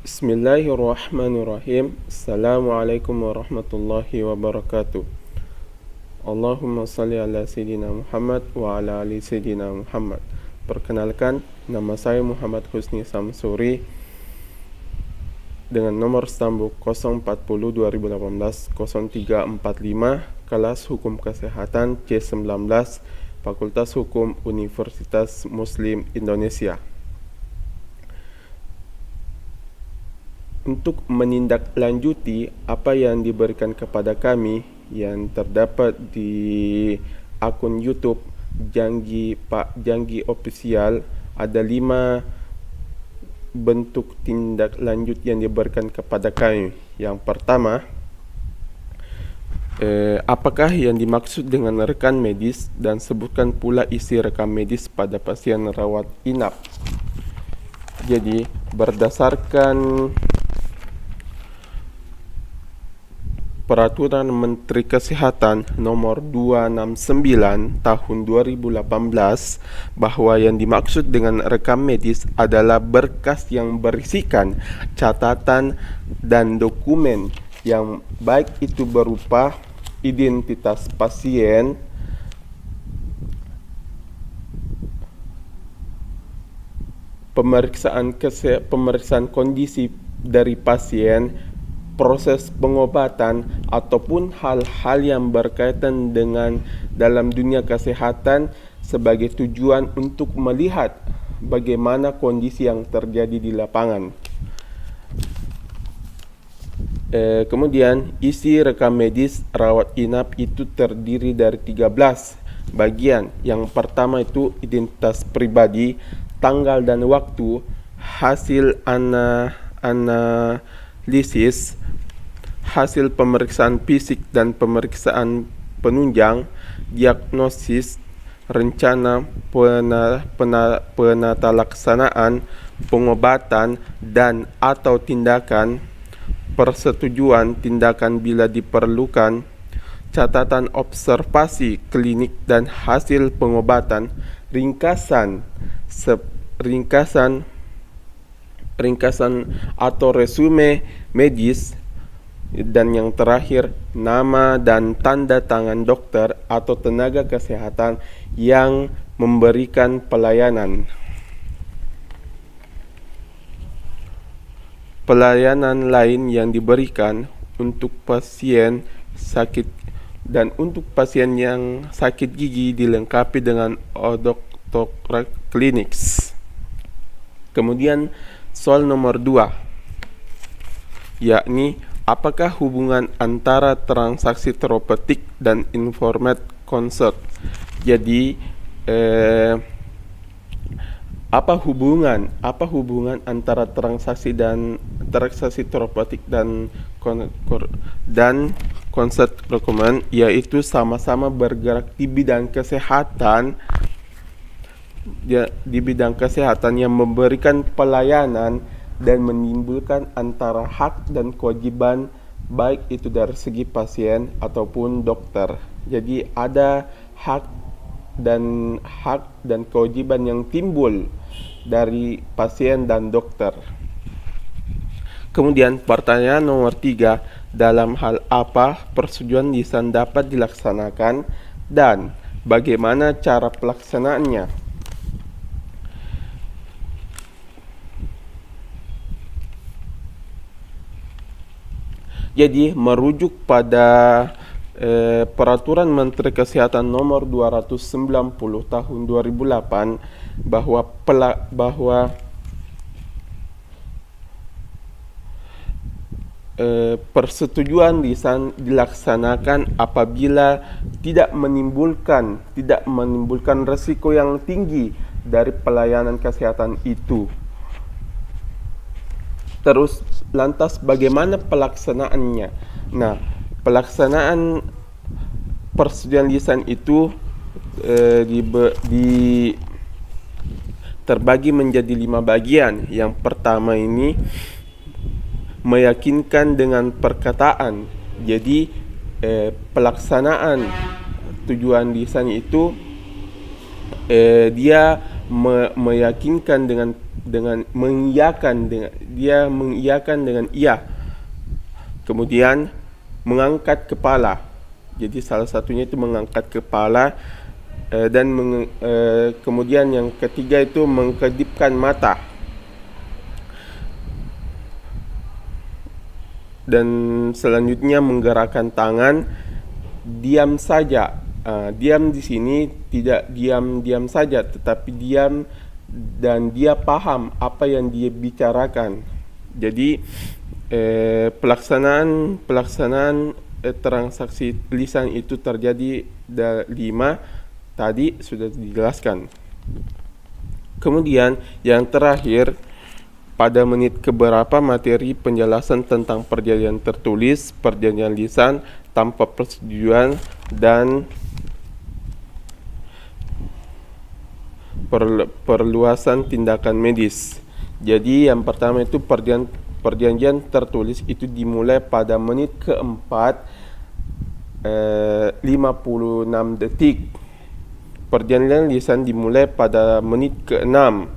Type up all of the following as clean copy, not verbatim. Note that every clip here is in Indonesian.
Bismillahirrahmanirrahim. Assalamualaikum warahmatullahi wabarakatuh. Allahumma salli ala Sayyidina Muhammad wa ala ali Sayyidina Muhammad. Perkenalkan, nama saya Muhammad Husni Samsuri dengan nomor stambuk 040 2018 0345, kelas Hukum Kesehatan C19, Fakultas Hukum Universitas Muslim Indonesia. Untuk menindaklanjuti apa yang diberikan kepada kami yang terdapat di akun YouTube Janji Pak Janji Official, ada 5 bentuk tindak lanjut yang diberikan kepada kami. Yang pertama, apakah yang dimaksud dengan rekan medis, dan sebutkan pula isi rekam medis pada pasien rawat inap. Jadi berdasarkan Peraturan Menteri Kesehatan Nomor 269 Tahun 2018, bahwa yang dimaksud dengan rekam medis adalah berkas yang berisikan catatan dan dokumen yang baik itu berupa identitas pasien, pemeriksaan kondisi dari pasien, proses pengobatan, ataupun hal-hal yang berkaitan dengan dalam dunia kesehatan sebagai tujuan untuk melihat bagaimana kondisi yang terjadi di lapangan. Kemudian isi rekam medis rawat inap itu terdiri dari 13 bagian. Yang pertama itu identitas pribadi, tanggal dan waktu, hasil analisis, hasil pemeriksaan fisik dan pemeriksaan penunjang, diagnosis, rencana penatalaksanaan, pengobatan dan atau tindakan, persetujuan tindakan bila diperlukan, catatan observasi klinik dan hasil pengobatan, ringkasan atau resume medis, dan yang terakhir nama dan tanda tangan dokter atau tenaga kesehatan yang memberikan pelayanan. Pelayanan lain yang diberikan untuk pasien sakit dan untuk pasien yang sakit gigi dilengkapi dengan odontoclinics. Kemudian soal nomor 2, yakni apakah hubungan antara transaksi terapeutik dan informed consent. Jadi apa hubungan antara transaksi terapeutik dan consent recommend, yaitu sama-sama bergerak di bidang kesehatan, yang memberikan pelayanan dan menimbulkan antara hak dan kewajiban, baik itu dari segi pasien ataupun dokter. Jadi ada hak dan kewajiban yang timbul dari pasien dan dokter. Kemudian pertanyaan nomor 3, dalam hal apa persetujuan lisan dapat dilaksanakan dan bagaimana cara pelaksanaannya? Jadi merujuk pada Peraturan Menteri Kesehatan Nomor 290 Tahun 2008, bahwa persetujuan lisan dilaksanakan apabila tidak menimbulkan resiko yang tinggi dari pelayanan kesehatan itu. Terus lantas bagaimana pelaksanaannya? Nah, pelaksanaan persetujuan lisan itu terbagi menjadi 5 bagian. Yang pertama ini meyakinkan dengan perkataan. Jadi pelaksanaan tujuan lisan itu dia meyakinkan dengan dengan mengiyakan, dia mengiyakan dengan iya. Kemudian mengangkat kepala. Jadi salah satunya itu mengangkat kepala, dan kemudian yang ketiga itu mengkedipkan mata. Dan selanjutnya menggerakkan tangan, diam saja. Diam di sini tidak diam saja, tetapi diam dan dia paham apa yang dia bicarakan. Jadi pelaksanaan transaksi lisan itu terjadi 5 tadi sudah dijelaskan. Kemudian yang terakhir, pada menit keberapa materi penjelasan tentang perjanjian tertulis, perjanjian lisan tanpa persetujuan, dan perluasan tindakan medis. Jadi yang pertama itu perjanjian tertulis itu dimulai pada menit keempat 56 detik. Perjanjian lisan dimulai pada menit ke-6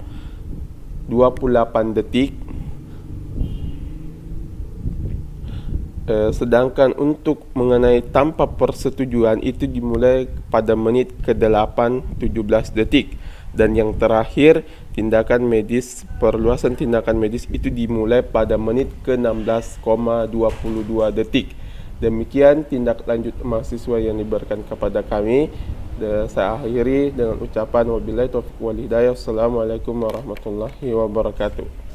28 detik. Sedangkan untuk mengenai tanpa persetujuan itu dimulai pada menit ke-8 17 detik. Dan yang terakhir, tindakan medis, perluasan tindakan medis itu dimulai pada menit ke-16,22 detik. Demikian tindak lanjut mahasiswa yang diberikan kepada kami. Saya akhiri dengan ucapan wabillahi taufiq wal hidayah. Assalamualaikum warahmatullahi wabarakatuh.